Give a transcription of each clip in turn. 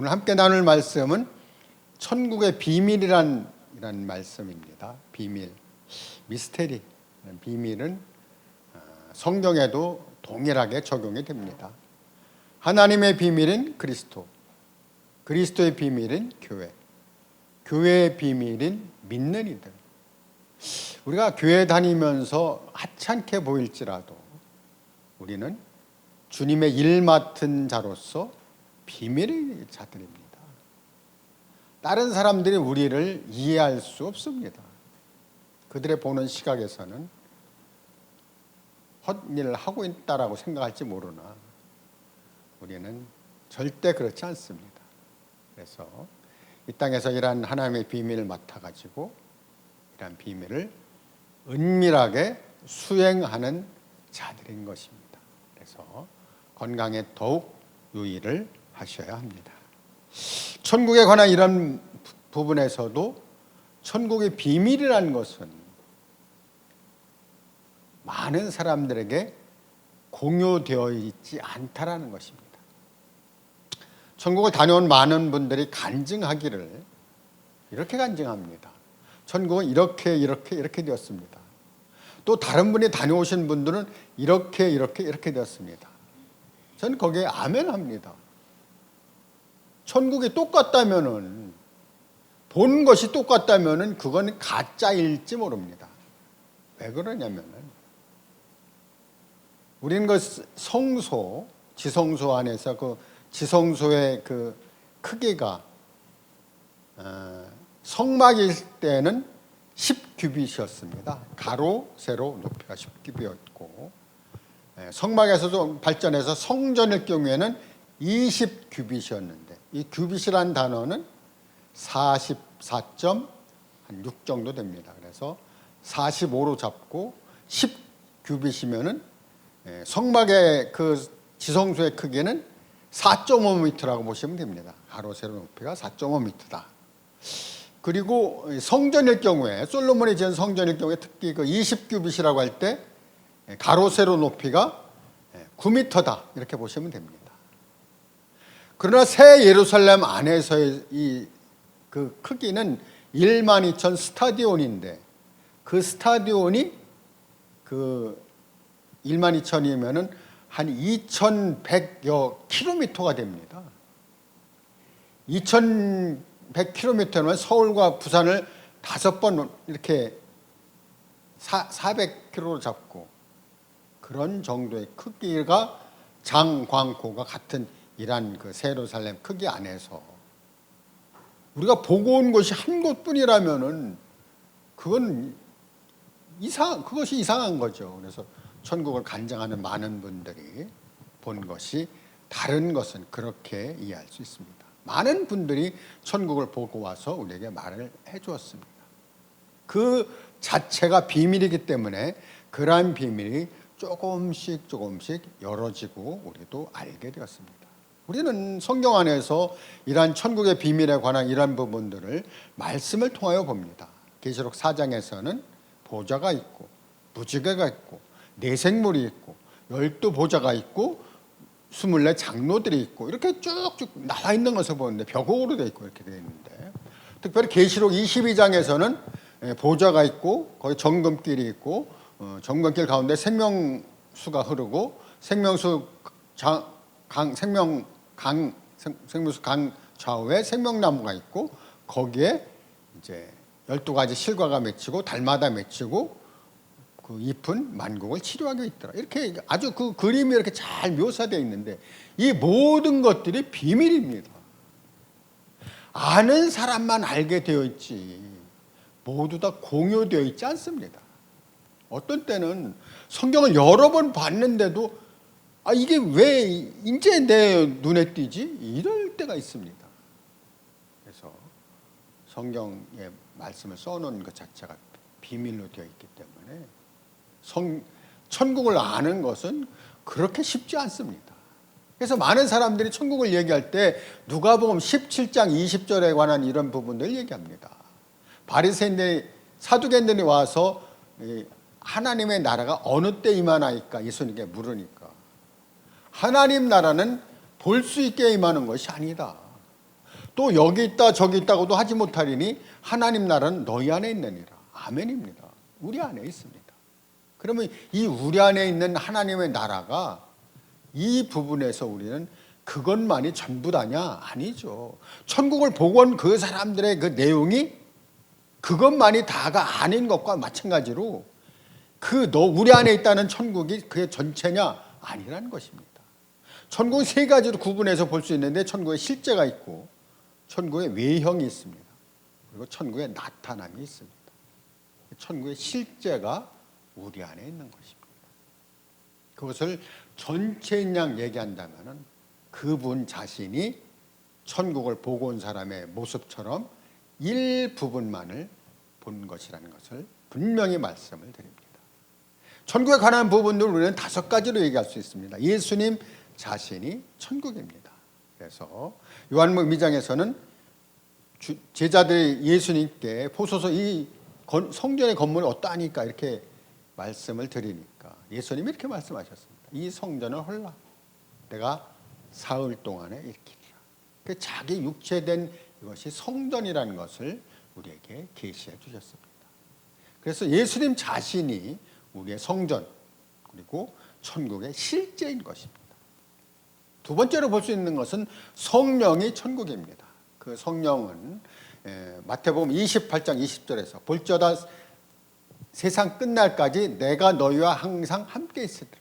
오늘 함께 나눌 말씀은 천국의 비밀이란 말씀입니다. 비밀, 미스테리. 비밀은 성경에도 동일하게 적용이 됩니다. 하나님의 비밀은 그리스도, 그리스도의 비밀은 교회, 교회의 비밀인 믿는 이들. 우리가 교회 다니면서 하찮게 보일지라도 우리는 주님의 일 맡은 자로서 비밀의 자들입니다. 다른 사람들이 우리를 이해할 수 없습니다. 그들의 보는 시각에서는 헛일을 하고 있다라고 생각할지 모르나 우리는 절대 그렇지 않습니다. 그래서 이 땅에서 이러한 하나님의 비밀을 맡아가지고 이러한 비밀을 은밀하게 수행하는 자들인 것입니다. 그래서 건강에 더욱 유의를 하셔야 합니다. 천국에 관한 이런 부분에서도 천국의 비밀이라는 것은 많은 사람들에게 공유되어 있지 않다라는 것입니다. 천국을 다녀온 많은 분들이 간증하기를 이렇게 간증합니다. 천국은 이렇게 되었습니다. 또 다른 분이 다녀오신 분들은 이렇게 되었습니다. 저는 거기에 아멘 합니다. 천국이 똑같다면은, 본 것이 똑같다면은 그건 가짜일지 모릅니다. 왜 그러냐면은 우리는 그 성소, 지성소 안에서 그 지성소의 그 크기가 성막일 때는 10규빗이었습니다. 가로, 세로, 높이가 10규빗이었고 성막에서도 발전해서 성전일 경우에는 20규빗이었는데 이 규빗이라는 단어는 44.6 정도 됩니다. 그래서 45로 잡고 10규빗이면은 성막의 그 지성소의 크기는 4.5m라고 보시면 됩니다. 가로 세로 높이가 4.5m다. 그리고 성전일 경우에 솔로몬이 지은 성전일 경우에 특히 그 20규빗이라고 할 때 가로 세로 높이가 9m다 이렇게 보시면 됩니다. 그러나 새 예루살렘 안에서의 이 그 크기는 12,000 스타디온인데 그 스타디온이 그 12,000이면은 한 2,100여 킬로미터가 됩니다. 2,100킬로미터면 서울과 부산을 5번 이렇게 400km로 잡고 그런 정도의 크기가 장광고가 같은 이란 그 새 예루살렘 크기 안에서 우리가 보고 온 것이 한 곳뿐이라면은 그것이 이상한 거죠. 그래서 천국을 간증하는 많은 분들이 본 것이 다른 것은 그렇게 이해할 수 있습니다. 많은 분들이 천국을 보고 와서 우리에게 말을 해주었습니다. 그 자체가 비밀이기 때문에 그러한 비밀이 조금씩 열어지고 우리도 알게 되었습니다. 우리는 성경 안에서 이러한 천국의 비밀에 관한 이러한 부분들을 말씀을 통하여 봅니다. 계시록 4장에서는 보좌가 있고 무지개가 있고 내생물이 있고 12보좌가 있고 24 장로들이 있고 이렇게 쭉쭉 나와 있는 것을 보는데 벽옥으로 되어 있고 이렇게 되어 있는데 특별히 계시록 22장에서는 보좌가 있고 거기 정금길이 있고 정금길 가운데 생명수가 흐르고 생명수 강 좌우에 생명나무가 있고 거기에 이제 12가지 실과가 맺히고 달마다 맺히고 그 잎은 만국을 치료하고 있더라. 이렇게 아주 그 그림이 이렇게 잘 묘사되어 있는데 이 모든 것들이 비밀입니다. 아는 사람만 알게 되어 있지 모두 다 공유되어 있지 않습니다. 어떤 때는 성경을 여러 번 봤는데도 이게 왜 이제 내 눈에 띄지? 이럴 때가 있습니다. 그래서 성경의 말씀을 써놓은 것 자체가 비밀로 되어 있기 때문에 천국을 아는 것은 그렇게 쉽지 않습니다. 그래서 많은 사람들이 천국을 얘기할 때 누가복음 17장 20절에 관한 이런 부분들 얘기합니다. 바리새인들이 사두개인들이 와서 하나님의 나라가 어느 때 임하나이까 예수님께 물으니까 하나님 나라는 볼 수 있게 임하는 것이 아니다. 또 여기 있다 저기 있다고도 하지 못하리니 하나님 나라는 너희 안에 있느니라. 아멘입니다. 우리 안에 있습니다. 그러면 이 우리 안에 있는 하나님의 나라가 이 부분에서 우리는 그것만이 전부다냐? 아니죠. 천국을 보고 온 그 사람들의 그 내용이 그것만이 다가 아닌 것과 마찬가지로 우리 안에 있다는 천국이 그의 전체냐? 아니라는 것입니다. 천국은 세 가지로 구분해서 볼 수 있는데 천국의 실제가 있고 천국의 외형이 있습니다. 그리고 천국의 나타남이 있습니다. 천국의 실제가 우리 안에 있는 것입니다. 그것을 전체인 양 얘기한다면 그분 자신이 천국을 보고 온 사람의 모습처럼 일부분만을 본 것이라는 것을 분명히 말씀을 드립니다. 천국에 관한 부분들을 우리는 5가지로 얘기할 수 있습니다. 예수님 자신이 천국입니다. 그래서 요한복음 2장에서는 제자들이 예수님께 보소서 이 성전의 건물이 어떠하니까 이렇게 말씀을 드리니까 예수님이 이렇게 말씀하셨습니다. 이 성전을 헐라 내가 사흘 동안에 일으키리라. 자기 육체된 이것이 성전이라는 것을 우리에게 계시해 주셨습니다. 그래서 예수님 자신이 우리의 성전 그리고 천국의 실제인 것입니다. 두 번째로 볼 수 있는 것은 성령이 천국입니다. 그 성령은 마태복음 28장 20절에서 볼지어다 세상 끝날까지 내가 너희와 항상 함께 있으리라.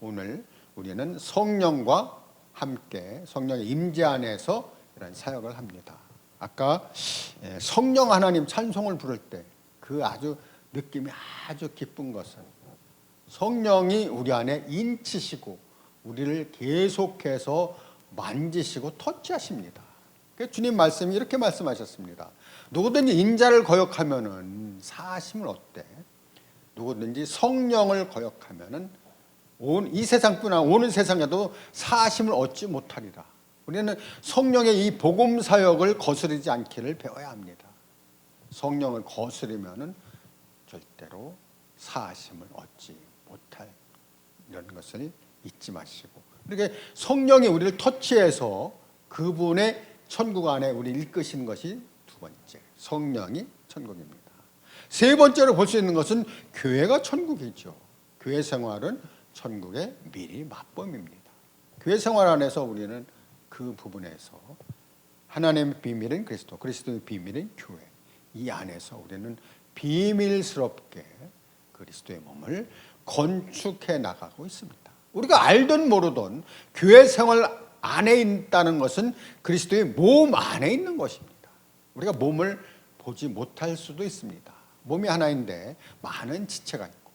오늘 우리는 성령과 함께 성령의 임재 안에서 이런 사역을 합니다. 아까 성령 하나님 찬송을 부를 때 그 아주 느낌이 아주 기쁜 것은 성령이 우리 안에 인치시고 우리를 계속해서 만지시고 터치하십니다. 주님 말씀이 이렇게 말씀하셨습니다. 누구든지 인자를 거역하면은 사심을 얻되 누구든지 성령을 거역하면은 이 세상뿐 아니라 오는 세상에도 사심을 얻지 못하리라. 우리는 성령의 이 복음 사역을 거스르지 않기를 배워야 합니다. 성령을 거스르면은 절대로 사심을 얻지 못할 이런 것을 잊지 마시고 이렇게 성령이 우리를 터치해서 그분의 천국 안에 우리를 이끄시는 것이 두 번째 성령이 천국입니다. 세 번째로 볼 수 있는 것은 교회가 천국이죠. 교회 생활은 천국의 미리 맛봄입니다. 교회 생활 안에서 우리는 그 부분에서 하나님의 비밀은 그리스도, 그리스도의 비밀은 교회 이 안에서 우리는 비밀스럽게 그리스도의 몸을 건축해 나가고 있습니다. 우리가 알든 모르든 교회 생활 안에 있다는 것은 그리스도의 몸 안에 있는 것입니다. 우리가 몸을 보지 못할 수도 있습니다. 몸이 하나인데 많은 지체가 있고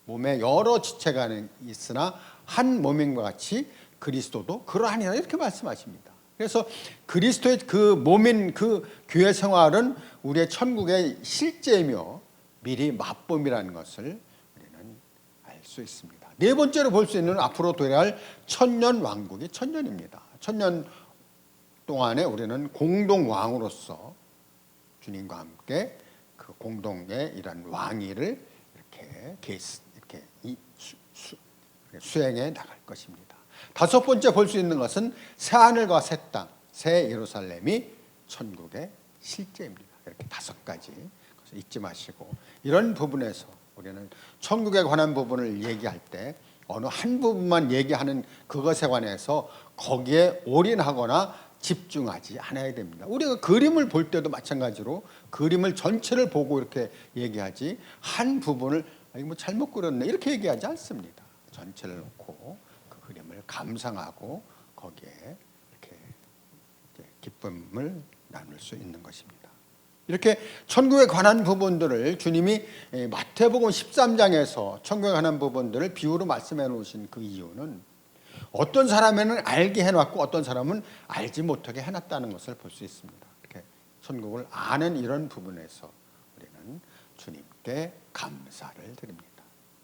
몸에 여러 지체가 있으나 한 몸인 것 같이 그리스도도 그러하니라 이렇게 말씀하십니다. 그래서 그리스도의 그 몸인 그 교회 생활은 우리의 천국의 실제이며 미리 맛봄이라는 것을 우리는 알 수 있습니다. 네 번째로 볼 수 있는 앞으로 도래할 천년 왕국이 천년입니다. 천년 동안에 우리는 공동 왕으로서 주님과 함께 그 공동의 이런 왕위를 이렇게 수행해 나갈 것입니다. 다섯 번째 볼 수 있는 것은 새 하늘과 새 땅, 새 예루살렘이 천국의 실제입니다. 이렇게 5가지 잊지 마시고 이런 부분에서 우리는 천국에 관한 부분을 얘기할 때 어느 한 부분만 얘기하는 그것에 관해서 거기에 올인하거나 집중하지 않아야 됩니다. 우리가 그림을 볼 때도 마찬가지로 그림을 전체를 보고 이렇게 얘기하지 한 부분을 뭐 잘못 그렸네 이렇게 얘기하지 않습니다. 전체를 놓고 그 그림을 감상하고 거기에 이렇게 기쁨을 나눌 수 있는 것입니다. 이렇게 천국에 관한 부분들을 주님이 마태복음 13장에서 천국에 관한 부분들을 비유로 말씀해 놓으신 그 이유는 어떤 사람에는 알게 해놨고 어떤 사람은 알지 못하게 해놨다는 것을 볼 수 있습니다. 이렇게 천국을 아는 이런 부분에서 우리는 주님께 감사를 드립니다.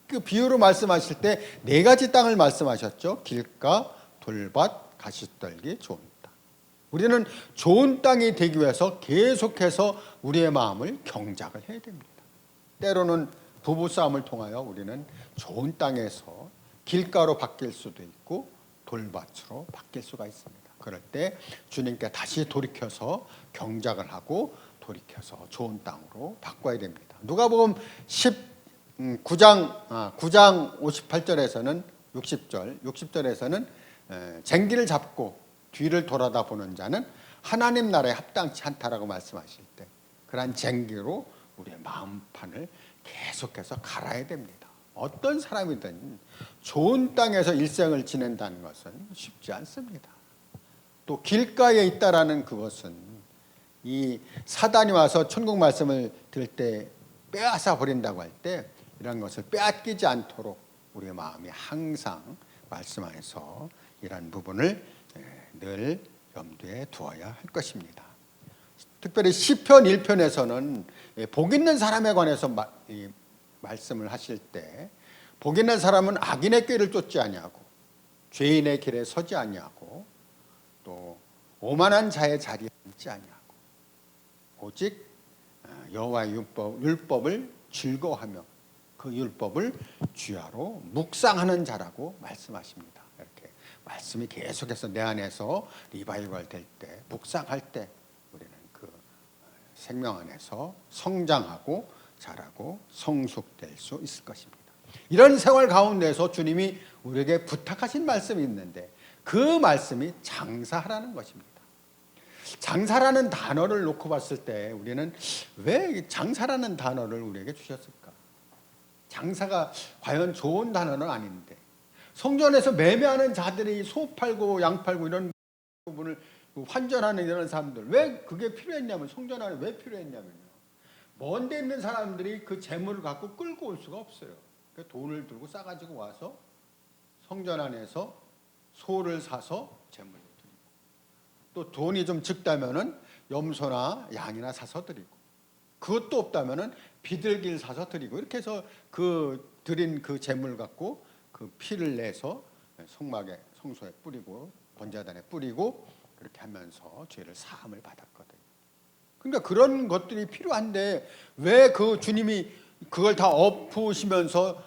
그 비유로 말씀하실 때 4가지 땅을 말씀하셨죠. 길가, 돌밭, 가시떨기, 좋은 땅. 우리는 좋은 땅이 되기 위해서 계속해서 우리의 마음을 경작을 해야 됩니다. 때로는 부부싸움을 통하여 우리는 좋은 땅에서 길가로 바뀔 수도 있고 돌밭으로 바뀔 수가 있습니다. 그럴 때 주님께 다시 돌이켜서 경작을 하고 돌이켜서 좋은 땅으로 바꿔야 됩니다. 누가복음 9장 58절에서는 60절에서는 쟁기를 잡고 뒤를 돌아다 보는 자는 하나님 나라에 합당치 않다라고 말씀하실 때 그러한 쟁기로 우리의 마음판을 계속해서 갈아야 됩니다. 어떤 사람이든 좋은 땅에서 일생을 지낸다는 것은 쉽지 않습니다. 또 길가에 있다라는 그것은 이 사단이 와서 천국 말씀을 들을 때 빼앗아 버린다고 할 때 이런 것을 빼앗기지 않도록 우리의 마음이 항상 말씀 안에서 이런 부분을 늘 염두에 두어야 할 것입니다. 특별히 시편 1편에서는 복 있는 사람에 관해서 말씀을 하실 때 복 있는 사람은 악인의 꾀를 쫓지 아니하고 죄인의 길에 서지 아니하고 또 오만한 자의 자리에 앉지 아니하고 오직 여호와의 율법을 즐거워하며 그 율법을 주야로 묵상하는 자라고 말씀하십니다. 이렇게 말씀이 계속해서 내 안에서 리바이벌 될 때 묵상할 때 우리는 그 생명 안에서 성장하고 자라고 성숙될 수 있을 것입니다. 이런 생활 가운데서 주님이 우리에게 부탁하신 말씀이 있는데 그 말씀이 장사하라는 것입니다. 장사라는 단어를 놓고 봤을 때 우리는 왜 장사라는 단어를 우리에게 주셨을까? 장사가 과연 좋은 단어는 아닌데 성전에서 매매하는 자들이 소 팔고 양 팔고 이런 부분을 환전하는 이런 사람들 왜 그게 필요했냐면 성전 안에 왜 필요했냐면요. 먼 데 있는 사람들이 그 재물을 갖고 끌고 올 수가 없어요. 그 돈을 들고 싸가지고 와서 성전 안에서 소를 사서 재물을 드리고 또 돈이 좀 적다면은 염소나 양이나 사서 드리고 그것도 없다면은 비둘기를 사서 드리고 이렇게 해서 그 드린 그 재물 갖고 그 피를 내서 성막에 성소에 뿌리고 번제단에 뿌리고 그렇게 하면서 죄를 사함을 받았거든요. 그러니까 그런 것들이 필요한데 왜 그 주님이 그걸 다 엎으시면서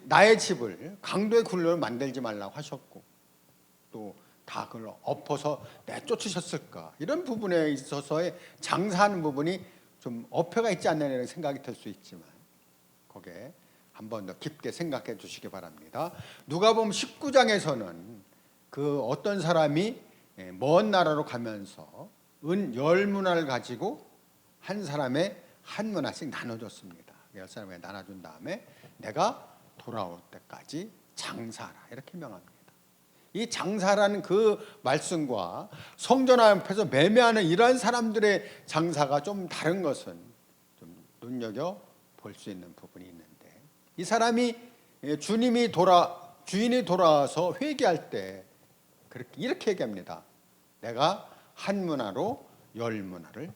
나의 집을 강도의 굴로 만들지 말라고 하셨고 또 다 그걸 엎어서 내쫓으셨을까? 이런 부분에 있어서의 장사하는 부분이 좀 어폐가 있지 않느냐는 생각이 들 수 있지만 거기에 한 번 더 깊게 생각해 주시기 바랍니다. 누가복음 19장에서는 그 어떤 사람이 먼 나라로 가면서 은 10문화를 가지고 한 사람의 한 문화씩 나눠줬습니다. 10사람에게 나눠준 다음에 내가 돌아올 때까지 장사하라 이렇게 명합니다. 이 장사라는 그 말씀과 성전 앞에서 매매하는 이러한 사람들의 장사가 좀 다른 것은 좀 눈여겨 볼 수 있는 부분이 있는데 이 사람이 주인이 돌아와서 회개할 때 이렇게 얘기합니다. 내가 한 문화로 10문화를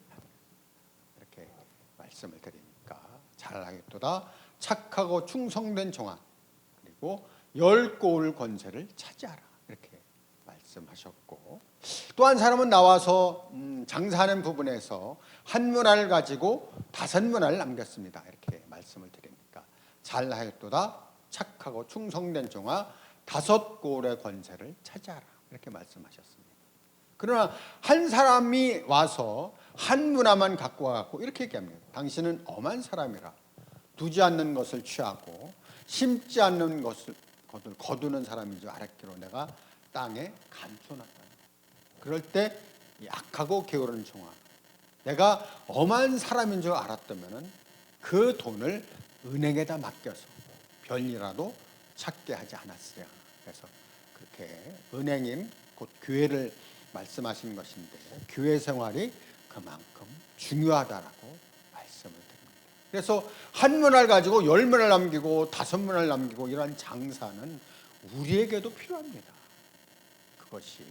이렇게 말씀을 드리니까 잘하겠도다. 착하고 충성된 종아 그리고 10고을 권세를 차지하라 이렇게 말씀하셨고 또 한 사람은 나와서 장사하는 부분에서 한 문화를 가지고 5문화를 남겼습니다. 이렇게 말씀을 드리니까 잘하였도다. 착하고 충성된 종아 5고을의 권세를 차지하라 이렇게 말씀하셨습니다. 그러나 한 사람이 와서 한 문화만 갖고 와갖고 이렇게 얘기합니다. 당신은 엄한 사람이라 두지 않는 것을 취하고 심지 않는 것을 거두는 사람인 줄 알았기로 내가 땅에 감춰놨다. 그럴 때 약하고 게으른 종아 내가 엄한 사람인 줄 알았다면 그 돈을 은행에다 맡겨서 별일이라도 찾게 하지 않았으랴. 그래서 그렇게 은행임 곧 교회를 말씀하신 것인데 교회 생활이 그만큼 중요하다라고 말씀을 드립니다. 그래서 한 문화를 가지고 10문화를 남기고 5문화를 남기고 이러한 장사는 우리에게도 필요합니다. 그것이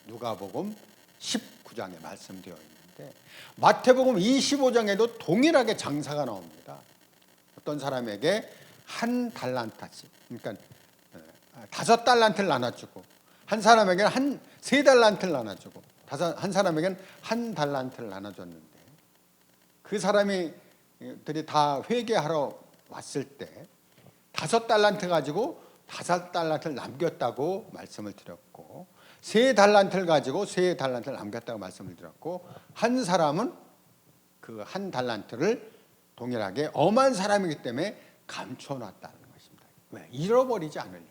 누가복음 19장에 말씀되어 있는데 마태복음 25장에도 동일하게 장사가 나옵니다. 어떤 사람에게 한 달란트씩 그러니까 5달란트를 나눠주고 한 사람에게는 3달란트를 나눠주고 한 사람에게는 1달란트를 나눠줬는데 그 사람들이 다 회개하러 왔을 때 5달란트 가지고 5달란트를 남겼다고 말씀을 드렸고 세 달란트를 가지고 세 달란트를 남겼다고 말씀을 드렸고, 한 사람은 그 한 달란트를 동일하게 엄한 사람이기 때문에 감춰놨다는 것입니다. 왜? 잃어버리지 않으려고.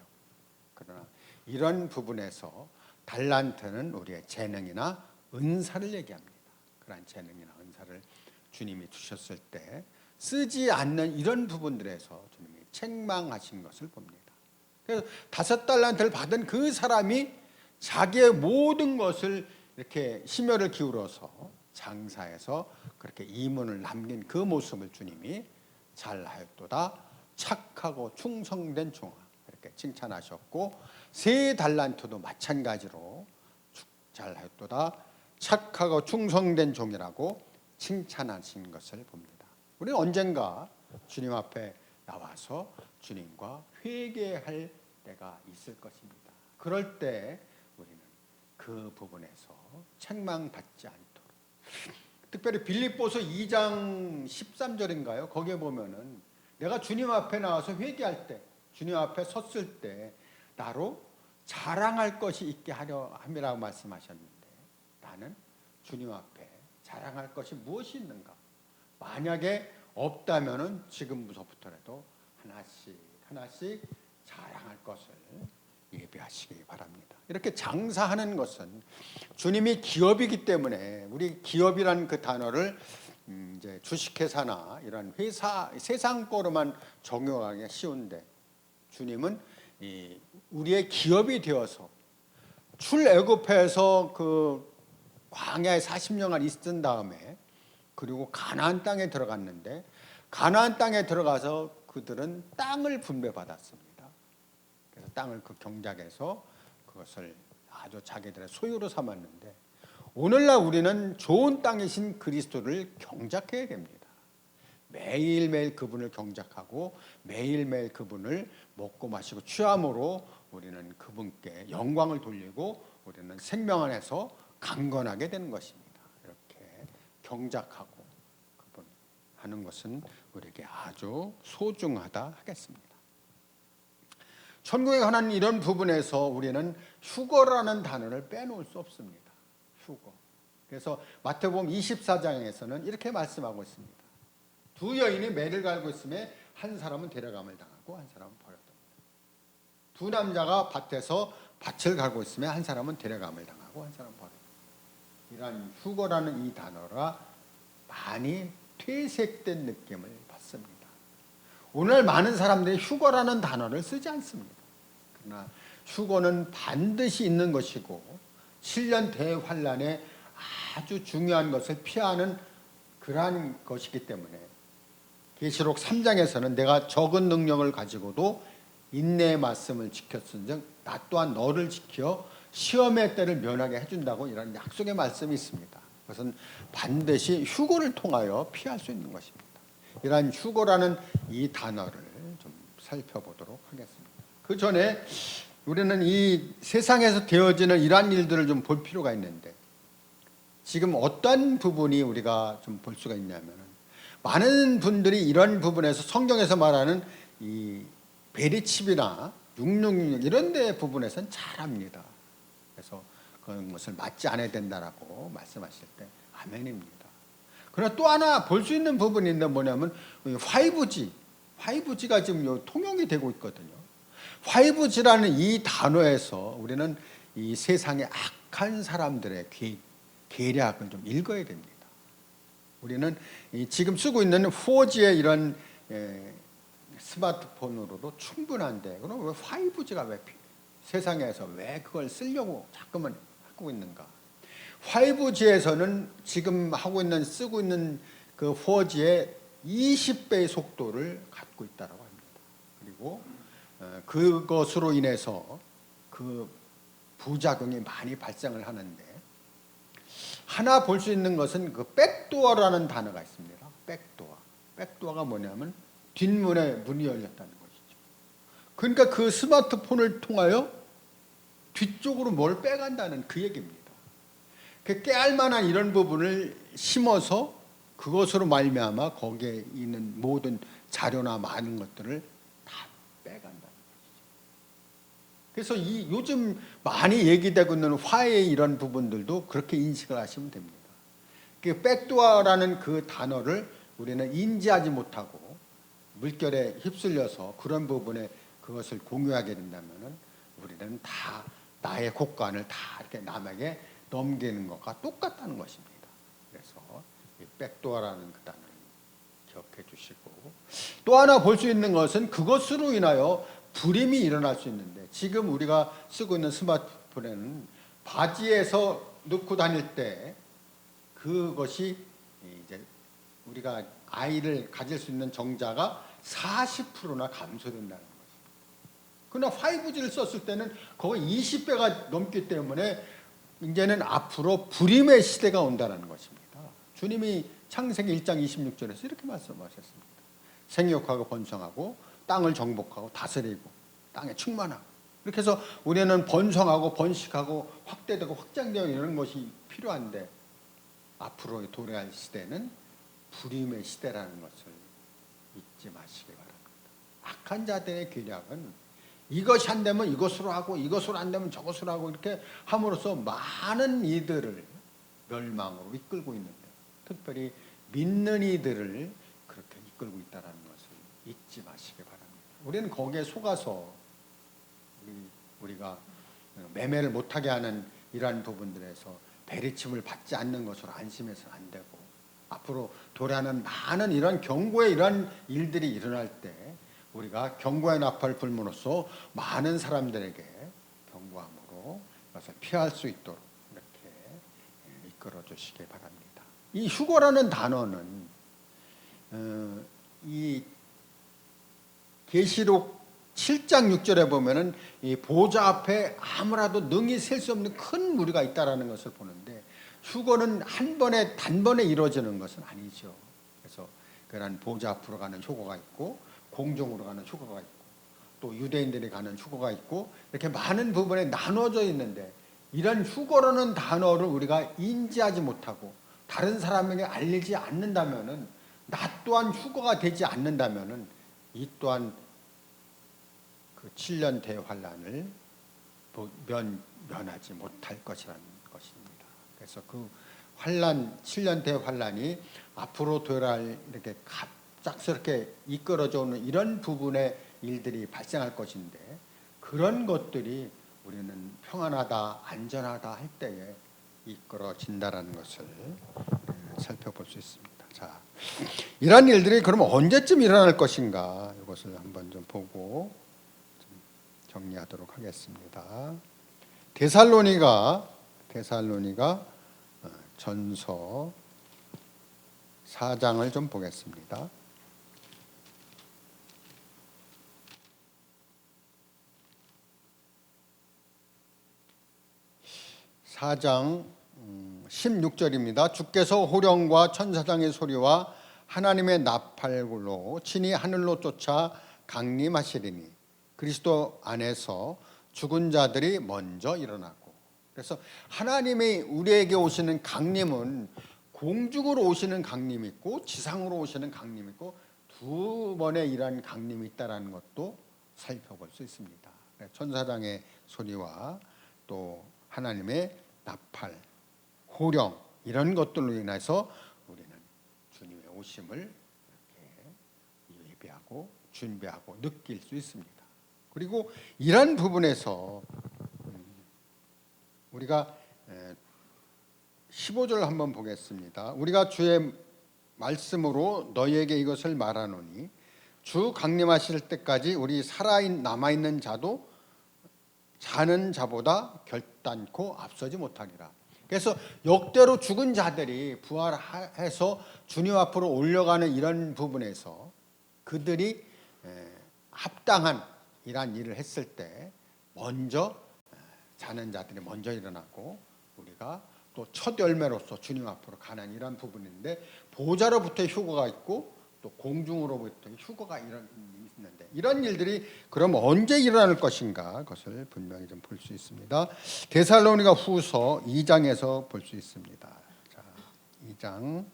그러나 이런 부분에서 달란트는 우리의 재능이나 은사를 얘기합니다. 그러한 재능이나 은사를 주님이 주셨을 때 쓰지 않는 이런 부분들에서 주님이 책망하신 것을 봅니다. 그래서 5달란트를 받은 그 사람이 자기의 모든 것을 이렇게 심혈을 기울여서 장사해서 그렇게 이문을 남긴 그 모습을 주님이 잘하였도다 착하고 충성된 종아 이렇게 칭찬하셨고, 3달란트도 마찬가지로 잘하였도다 착하고 충성된 종이라고 칭찬하신 것을 봅니다. 우리는 언젠가 주님 앞에 나와서 주님과 회개할 때가 있을 것입니다. 그럴 때 우리는 그 부분에서 책망받지 않도록, 특별히 빌립보서 2장 13절인가요? 거기에 보면은 내가 주님 앞에 나와서 회개할 때, 주님 앞에 섰을 때 나로 자랑할 것이 있게 하려 함이라고 말씀하셨는데, 나는 주님 앞에 자랑할 것이 무엇이 있는가? 만약에 없다면은 지금부터라도 하나씩 자랑할 것을 예비하시기 바랍니다. 이렇게 장사하는 것은 주님이 기업이기 때문에, 우리 기업이라는 그 단어를 이제 주식회사나 이런 회사 세상 거로만 적용하기 쉬운데, 주님은 우리의 기업이 되어서 출애굽해서 그 광야에 40년간 있은 다음에 그리고 가나안 땅에 들어갔는데, 가나안 땅에 들어가서 그들은 땅을 분배받았습니다. 그래서 땅을 그 경작해서 그것을 아주 자기들의 소유로 삼았는데, 오늘날 우리는 좋은 땅이신 그리스도를 경작해야 됩니다. 매일매일 그분을 경작하고 매일매일 그분을 먹고 마시고 취함으로 우리는 그분께 영광을 돌리고 우리는 생명 안에서 강건하게 되는 것입니다. 이렇게 경작하고 그분 하는 것은 우리에게 아주 소중하다 하겠습니다. 천국에 관한 이런 부분에서 우리는 휴거라는 단어를 빼놓을 수 없습니다. 휴거. 그래서 마태복음 24장에서는 이렇게 말씀하고 있습니다. 2 여인이 매를 갈고 있음에 한 사람은 데려감을 당하고 한 사람은 버렸답니다. 2 남자가 밭에서 밭을 갈고 있음에 한 사람은 데려감을 당하고 한 사람은 버렸답니다. 이러한 휴거라는 이 단어가 많이 퇴색된 느낌을 받습니다. 오늘 많은 사람들이 휴거라는 단어를 쓰지 않습니다. 그러나 휴거는 반드시 있는 것이고 7년 대환란에 아주 중요한 것을 피하는 그러한 것이기 때문에 계시록 3장에서는 내가 적은 능력을 가지고도 인내의 말씀을 지켰은즉 나 또한 너를 지켜 시험의 때를 면하게 해준다고 이런 약속의 말씀이 있습니다. 그것은 반드시 휴거를 통하여 피할 수 있는 것입니다. 이러한 휴거라는 이 단어를 좀 살펴보도록 하겠습니다. 그 전에 우리는 이 세상에서 되어지는 이러한 일들을 좀 볼 필요가 있는데, 지금 어떤 부분이 우리가 좀 볼 수가 있냐면, 많은 분들이 이런 부분에서 성경에서 말하는 이 베리칩이나 666 이런 데 부분에서는 잘합니다. 그래서 그런 것을 맞지 않아야 된다라고 말씀하실 때 아멘입니다. 그러나 또 하나 볼 수 있는 부분이 있는데 뭐냐면 5G가 지금 통용이 되고 있거든요. 5G라는 이 단어에서 우리는 이 세상의 악한 사람들의 계략을 좀 읽어야 됩니다. 우리는 지금 쓰고 있는 4G의 이런 스마트폰으로도 충분한데, 그럼 왜 5G가 왜 세상에서 왜 그걸 쓰려고 자꾸만 하고 있는가? 5G에서는 지금 쓰고 있는 그 4G의 20배의 속도를 갖고 있다고 합니다. 그리고 그것으로 인해서 그 부작용이 많이 발생을 하는데, 하나 볼 수 있는 것은 그 백도어라는 단어가 있습니다. 백도어가 뭐냐면 뒷문에 문이 열렸다는 것이죠. 그러니까 그 스마트폰을 통하여 뒤쪽으로 뭘 빼간다는 그 얘기입니다. 그 깨알 만한 이런 부분을 심어서 그것으로 말미암아 거기에 있는 모든 자료나 많은 것들을 다 빼간다는 것이죠. 그래서 이 요즘 많이 얘기되고 있는 화해의 이런 부분들도 그렇게 인식을 하시면 됩니다. 그 백도어라는 그 단어를 우리는 인지하지 못하고 물결에 휩쓸려서 그런 부분에 그것을 공유하게 된다면은 우리는 다 나의 곡간을 다 이렇게 남에게 넘기는 것과 똑같다는 것입니다. 그래서 이 백도어라는 그 단어를 기억해 주시고, 또 하나 볼 수 있는 것은 그것으로 인하여 불임이 일어날 수 있는데, 지금 우리가 쓰고 있는 스마트폰에는 바지에서 넣고 다닐 때 그것이 이제 우리가 아이를 가질 수 있는 정자가 40%나 감소된다는 거죠. 그러나 5G를 썼을 때는 거의 20배가 넘기 때문에 이제는 앞으로 불임의 시대가 온다는 것입니다. 주님이 창세기 1장 26절에서 이렇게 말씀하셨습니다. 생육하고 번성하고 땅을 정복하고 다스리고 땅에 충만하고, 이렇게 해서 우리는 번성하고 번식하고 확대되고 확장되고 이런 것이 필요한데, 앞으로 도래할 시대는 불임의 시대라는 것을 잊지 마시기 바랍니다. 악한 자들의 계략은 이것이 안 되면 이것으로 하고 이것으로 안 되면 저것으로 하고 이렇게 함으로써 많은 이들을 멸망으로 이끌고 있는데, 특별히 믿는 이들을 그렇게 이끌고 있다는 것을 잊지 마시기 바랍니다. 우리는 거기에 속아서 우리가 매매를 못하게 하는 이러한 부분들에서 베리침을 받지 않는 것으로 안심해서는 안 되고, 앞으로 도래하는 많은 이런 경고의 이런 일들이 일어날 때 우리가 경고의 나팔을 불므로써 많은 사람들에게 경고함으로 그것을 피할 수 있도록 이렇게 이끌어 주시기 바랍니다. 이 휴거라는 단어는 이 계시록 7장 6절에 보면은 이 보좌 앞에 아무라도 능히 셀 수 없는 큰 무리가 있다라는 것을 보는데, 휴거는 단번에 이루어지는 것은 아니죠. 그래서 그런 보좌 앞으로 가는 휴거가 있고, 공중으로 가는 휴거가 있고, 또 유대인들이 가는 휴거가 있고, 이렇게 많은 부분에 나눠져 있는데, 이런 휴거라는 단어를 우리가 인지하지 못하고 다른 사람에게 알리지 않는다면은, 나 또한 휴거가 되지 않는다면은 이 또한 그 7년 대환란을 면하지 못할 것이라는 것입니다. 그래서 그 환란, 7년 대환란이 앞으로 도래할 이렇게 갑작스럽게 이끌어져 오는 이런 부분의 일들이 발생할 것인데, 그런 것들이 우리는 평안하다, 안전하다 할 때에 이끌어진다라는 것을 살펴볼 수 있습니다. 자, 이러한 일들이 그러면 언제쯤 일어날 것인가, 이것을 한번 좀 보고 좀 정리하도록 하겠습니다. 데살로니가 전서 4장을 좀 보겠습니다. 4장 16절입니다. 주께서 호령과 천사장의 소리와 하나님의 나팔굴로 친히 하늘로 쫓아 강림하시리니 그리스도 안에서 죽은 자들이 먼저 일어나고. 그래서 하나님이 우리에게 오시는 강림은 공중으로 오시는 강림이 있고 지상으로 오시는 강림이 있고 두 번의 이러한 강림이 있다는 것도 살펴볼 수 있습니다. 천사장의 소리와 또 하나님의 나팔, 호령, 이런 것들로 인해서 우리는 주님의 오심을 이렇게 예배하고 준비하고 느낄 수 있습니다. 그리고 이런 부분에서 우리가 15절 한번 보겠습니다. 우리가 주의 말씀으로 너희에게 이것을 말하노니 주 강림하실 때까지 우리 남아있는 자도 자는 자보다 결단코 앞서지 못하리라. 그래서 역대로 죽은 자들이 부활해서 주님 앞으로 올려가는 이런 부분에서 그들이 합당한 이러한 일을 했을 때 먼저 자는 자들이 먼저 일어나고, 우리가 또 첫 열매로서 주님 앞으로 가는 이런 부분인데, 보좌로부터 휴거가 있고 또 공중으로부터 휴거가 있는데, 이런 일들이 그럼 언제 일어날 것인가, 그것을 분명히 좀 볼 수 있습니다. 데살로니가 후서 2장에서 볼 수 있습니다. 자, 2장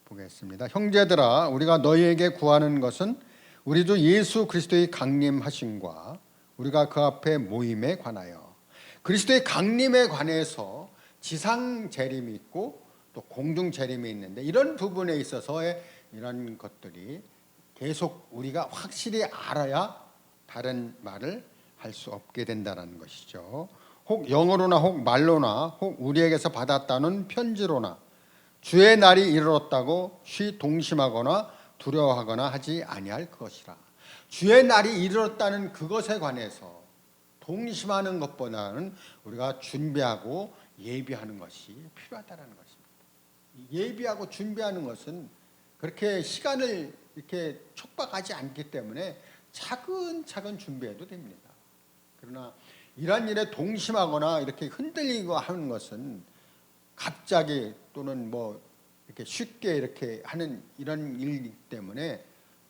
보겠습니다. 형제들아, 우리가 너희에게 구하는 것은 우리 주 예수 그리스도의 강림하심과 우리가 그 앞에 모임에 관하여 그리스도의 강림에 관해서 지상 재림이 있고 또 공중 재림이 있는데 이런 부분에 있어서의 이런 것들이 계속 우리가 확실히 알아야 다른 말을 할 수 없게 된다는 것이죠. 혹 영어로나 혹 말로나 혹 우리에게서 받았다는 편지로나 주의 날이 이르렀다고 쉬 동심하거나 두려워하거나 하지 아니할 것이라. 주의 날이 이르렀다는 그것에 관해서 동심하는 것보다는 우리가 준비하고 예비하는 것이 필요하다는 것입니다. 예비하고 준비하는 것은 그렇게 시간을 이렇게 촉박하지 않기 때문에 차근차근 준비해도 됩니다. 그러나 이러한 일에 동심하거나 이렇게 흔들리고 하는 것은 갑자기 또는 뭐 이렇게 쉽게 이렇게 하는 이런 일이기 때문에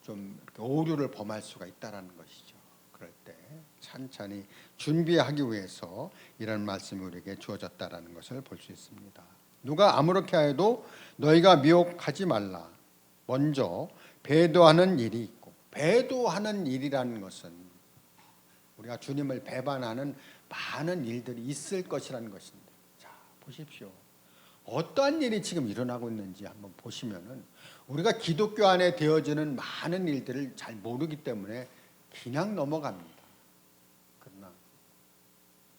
좀 이렇게 오류를 범할 수가 있다라는 것이죠. 그럴 때 찬찬히 준비하기 위해서 이런 말씀이 우리에게 주어졌다라는 것을 볼 수 있습니다. 누가 아무렇게 해도 너희가 미혹하지 말라. 먼저 배도하는 일이 있고, 배도하는 일이라는 것은 우리가 주님을 배반하는 많은 일들이 있을 것이라는 것입니다. 자, 보십시오. 어떠한 일이 지금 일어나고 있는지 한번 보시면은 우리가 기독교 안에 되어지는 많은 일들을 잘 모르기 때문에 그냥 넘어갑니다. 그러나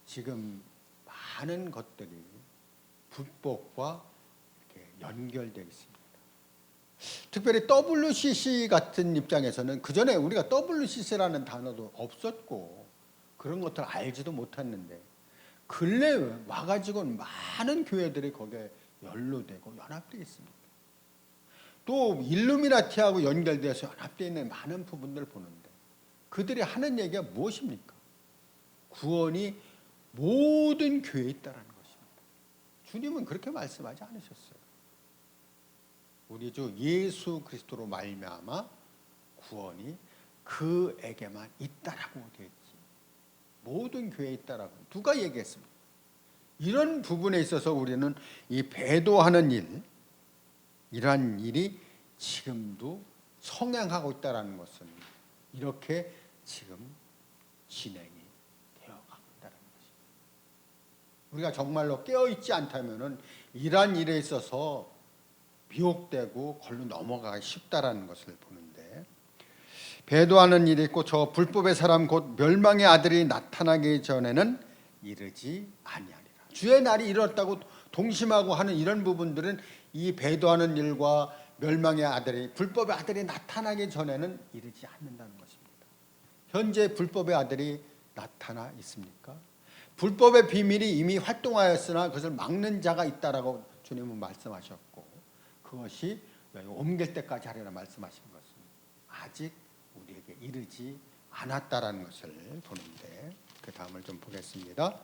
지금 많은 것들이 불법과 이렇게 연결되어 있습니다. 특별히 WCC 같은 입장에서는 그 전에 우리가 WCC라는 단어도 없었고 그런 것들 알지도 못했는데 근래 와가지고는 많은 교회들이 거기에 연루되고 연합되어 있습니다. 또 일루미나티하고 연결되어서 연합되어 있는 많은 부분들을 보는데 그들이 하는 얘기가 무엇입니까? 구원이 모든 교회에 있다는 것입니다. 주님은 그렇게 말씀하지 않으셨어요. 우리 주 예수 그리스도로 말미암아 구원이 그에게만 있다라고 되어 있지. 모든 교회에 있다라고 누가 얘기했습니까? 이런 부분에 있어서 우리는 이 배도하는 일, 이러한 일이 지금도 성행하고 있다는 것은 이렇게 지금 진행이 되어가고 있다는 것입니다. 우리가 정말로 깨어있지 않다면 이러한 일에 있어서 미혹되고 걸로 넘어가기 쉽다라는 것을 보는데 배도하는 일이 있고 저 불법의 사람 곧 멸망의 아들이 나타나기 전에는 이르지 아니하리라. 주의 날이 이르렀다고 동심하고 하는 이런 부분들은 이 배도하는 일과 멸망의 아들이 불법의 아들이 나타나기 전에는 이르지 않는다는 것입니다. 현재 불법의 아들이 나타나 있습니까? 불법의 비밀이 이미 활동하였으나 그것을 막는 자가 있다라고 주님은 말씀하셨고 그것이 옮길 때까지 하리라 말씀하신 것은 아직 우리에게 이르지 않았다라는 것을 보는데 그 다음을 좀 보겠습니다.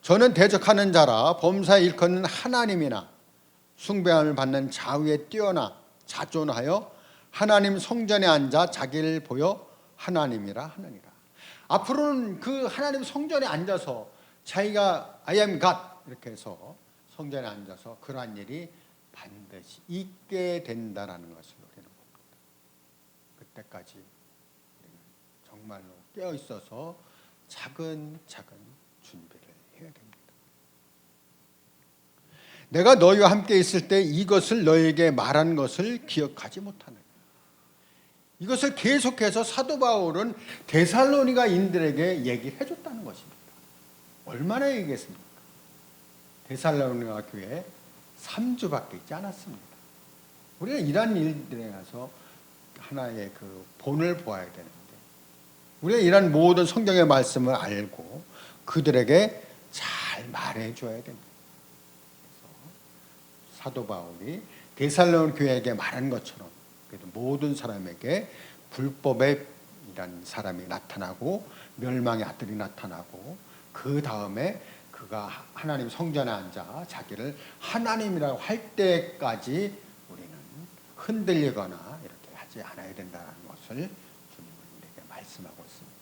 저는 대적하는 자라 범사에 일컫는 하나님이나 숭배함을 받는 자위에 뛰어나 자존하여 하나님 성전에 앉아 자기를 보여 하나님이라 하느니라. 앞으로는 그 하나님 성전에 앉아서 자기가 I am God 이렇게 해서 성전에 앉아서 그러한 일이 반드시 있게 된다라는 것을 우리는 봅니다. 그때까지 우리는 정말로 깨어 있어서 차근차근 준비를 해야 됩니다. 내가 너희와 함께 있을 때 이것을 너희에게 말한 것을 기억하지 못하느냐. 이것을 계속해서 사도 바울은 데살로니가인들에게 얘기를 해줬다는 것입니다. 얼마나 얘기했습니까? 데살로니가 교회 3주밖에 있지 않았습니다. 우리가 이러한 일들에 가서 하나의 그 본을 보아야 되는데 우리가 이러한 모든 성경의 말씀을 알고 그들에게 잘 말해줘야 됩니다. 그래서 사도 바울이 데살로니 교회에게 말한 것처럼 그래도 모든 사람에게 불법의 이란 사람이 나타나고 멸망의 아들이 나타나고 그 다음에 그가 하나님 성전에 앉아 자기를 하나님이라고 할 때까지 우리는 흔들리거나 이렇게 하지 않아야 된다는 것을 주님은 우리에게 말씀하고 있습니다.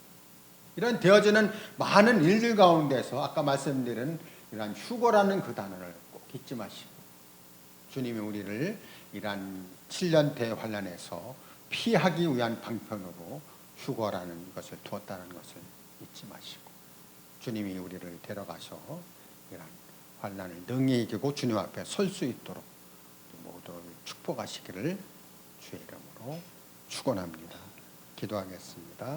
이런 되어지는 많은 일들 가운데서 아까 말씀드린 이런 휴거라는 그 단어를 꼭 잊지 마시고 주님이 우리를 이러한 7년 대환란에서 피하기 위한 방편으로 휴거라는 것을 두었다는 것을 잊지 마시고 주님이 우리를 데려가서 이런 환난을 능히 이기고 주님 앞에 설 수 있도록 모두를 축복하시기를 주의 이름으로 축원합니다. 기도하겠습니다.